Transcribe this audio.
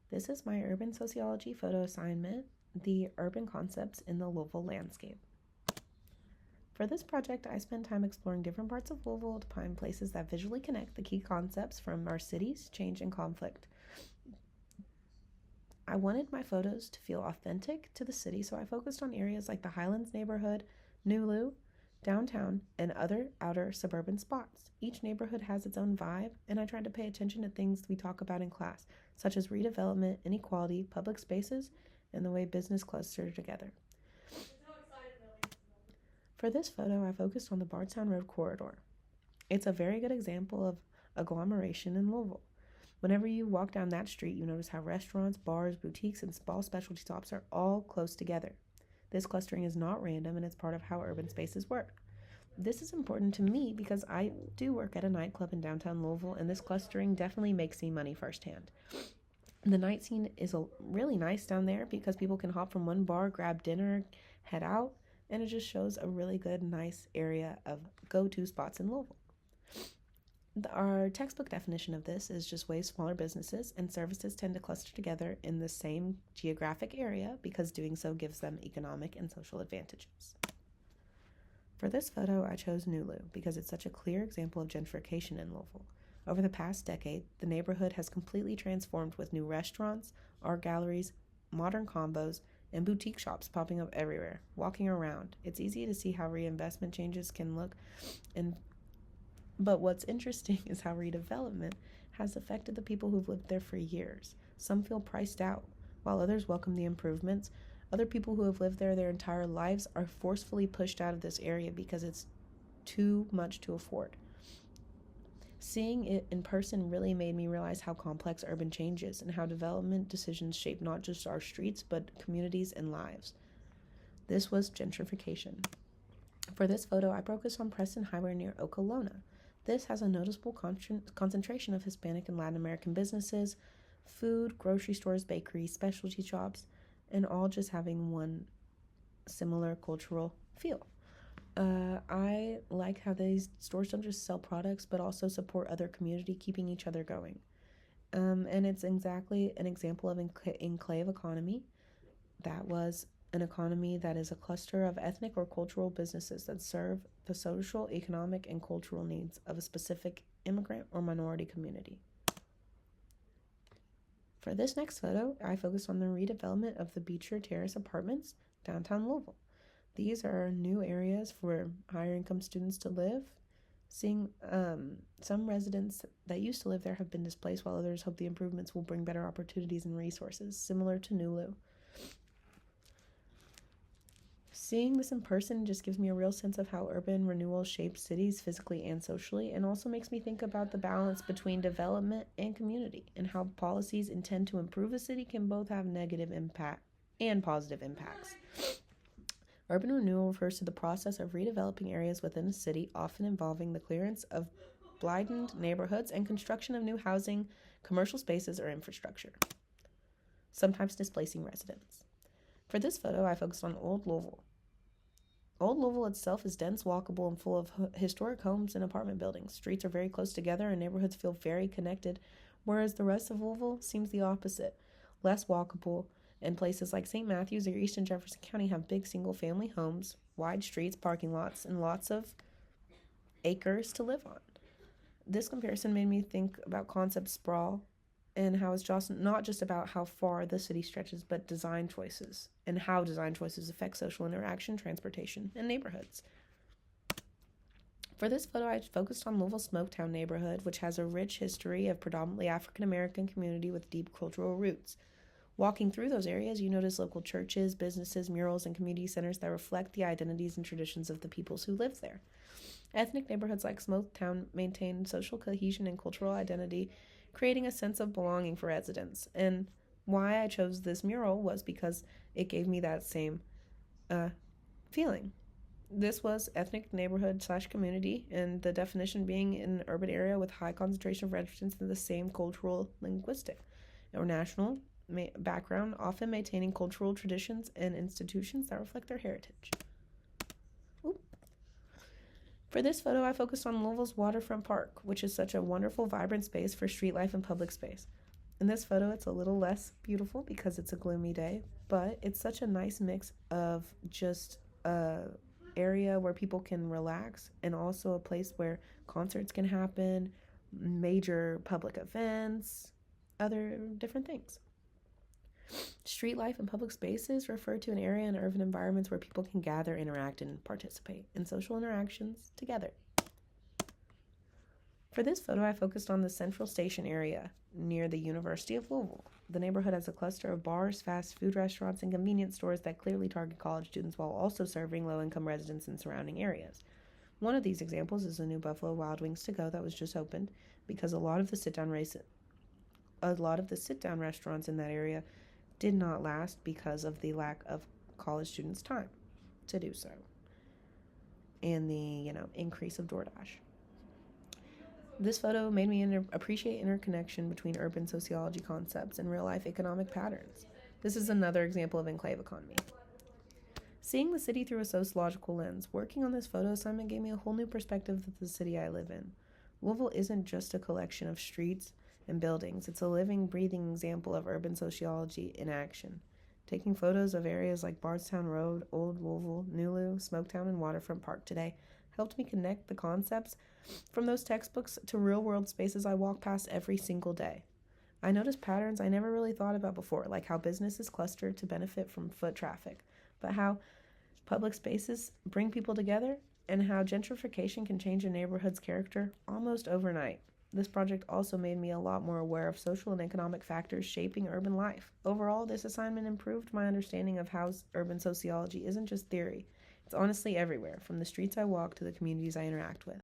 This is my urban sociology photo assignment, The Urban Concepts in the Louisville Landscape. For this project, I spent time exploring different parts of Louisville to find places that visually connect the key concepts from our cities, change, and conflict. I wanted my photos to feel authentic to the city, so I focused on areas like the Highlands neighborhood, New Lou, downtown, and other outer suburban spots. Each neighborhood has its own vibe, and I tried to pay attention to things we talk about in class, such as redevelopment, inequality, public spaces, and the way business cluster together. For this photo, I focused on the Bardstown Road corridor. It's a very good example of agglomeration in Louisville. Whenever you walk down that street, you notice how restaurants, bars, boutiques, and small specialty shops are all close together. This clustering is not random, and it's part of how urban spaces work. This is important to me because I do work at a nightclub in downtown Louisville, and this clustering definitely makes me money firsthand. The night scene is really nice down there because people can hop from one bar, grab dinner, head out, and it just shows a really good, nice area of go-to spots in Louisville. Our textbook definition of this is just ways smaller businesses and services tend to cluster together in the same geographic area because doing so gives them economic and social advantages. For this photo, I chose New Lou because it's such a clear example of gentrification in Louisville. Over the past decade, the neighborhood has completely transformed with new restaurants, art galleries, modern combos, and boutique shops popping up everywhere. Walking around, it's easy to see how reinvestment changes can look, but what's interesting is how redevelopment has affected the people who've lived there for years. Some feel priced out, while others welcome the improvements. Other people who have lived there their entire lives are forcefully pushed out of this area because it's too much to afford. Seeing it in person really made me realize how complex urban change is and how development decisions shape not just our streets, but communities and lives. This was gentrification. For this photo, I focused on Preston Highway near Okolona. This has a noticeable concentration of Hispanic and Latin American businesses, food, grocery stores, bakeries, specialty shops, and all just having one similar cultural feel. I like how these stores don't just sell products, but also support other community, keeping each other going. And it's exactly an example of enclave economy. That was an economy that is a cluster of ethnic or cultural businesses that serve the social, economic, and cultural needs of a specific immigrant or minority community. For this next photo, I focused on the redevelopment of the Beecher Terrace apartments downtown Louisville. These are new areas for higher income students to live. Seeing some residents that used to live there have been displaced, while others hope the improvements will bring better opportunities and resources, similar to New Lou. Seeing this in person just gives me a real sense of how urban renewal shapes cities physically and socially, and also makes me think about the balance between development and community, and how policies intend to improve a city can both have negative impact and positive impacts. Urban renewal refers to the process of redeveloping areas within a city, often involving the clearance of blighted neighborhoods and construction of new housing, commercial spaces, or infrastructure, sometimes displacing residents. For this photo, I focused on Old Louisville. Old Louisville itself is dense, walkable, and full of historic homes and apartment buildings. Streets are very close together and neighborhoods feel very connected, whereas the rest of Louisville seems the opposite, less walkable, and places like St. Matthews or Eastern Jefferson County have big single-family homes, wide streets, parking lots, and lots of acres to live on. This comparison made me think about concept sprawl and how it's just not just about how far the city stretches, but design choices and how design choices affect social interaction, transportation, and neighborhoods. For this photo, I focused on Louisville Smoketown neighborhood, which has a rich history of predominantly African American community with deep cultural roots. Walking through those areas, you notice local churches, businesses, murals, and community centers that reflect the identities and traditions of the peoples who live there. Ethnic neighborhoods like Smoketown maintain social cohesion and cultural identity, creating a sense of belonging for residents. And why I chose this mural was because it gave me that same feeling. This was ethnic neighborhood / community, and the definition being an urban area with high concentration of residents in the same cultural, linguistic, or national background, often maintaining cultural traditions and institutions that reflect their heritage. Ooh. For this photo, I focused on Louisville's Waterfront Park, which is such a wonderful, vibrant space for street life and public space. In this photo, it's a little less beautiful because it's a gloomy day, but it's such a nice mix of just a area where people can relax and also a place where concerts can happen, major public events, other different things. Street life and public spaces refer to an area in urban environments where people can gather, interact, and participate in social interactions together. For this photo, I focused on the Central Station area near the University of Louisville. The neighborhood has a cluster of bars, fast food restaurants, and convenience stores that clearly target college students while also serving low-income residents in surrounding areas. One of these examples is the new Buffalo Wild Wings to go that was just opened because a lot of the sit-down restaurants in that area did not last because of the lack of college students' time to do so and the, increase of DoorDash. This photo made me appreciate interconnection between urban sociology concepts and real-life economic patterns. This is another example of enclave economy. Seeing the city through a sociological lens, working on this photo assignment gave me a whole new perspective of the city I live in. Louisville isn't just a collection of streets and buildings. It's a living, breathing example of urban sociology in action. Taking photos of areas like Bardstown Road, Old Louisville, Nulu, Smoketown, and Waterfront Park today helped me connect the concepts from those textbooks to real-world spaces I walk past every single day. I noticed patterns I never really thought about before, like how businesses cluster to benefit from foot traffic, but how public spaces bring people together, and how gentrification can change a neighborhood's character almost overnight. This project also made me a lot more aware of social and economic factors shaping urban life. Overall, this assignment improved my understanding of how urban sociology isn't just theory. It's honestly everywhere, from the streets I walk to the communities I interact with.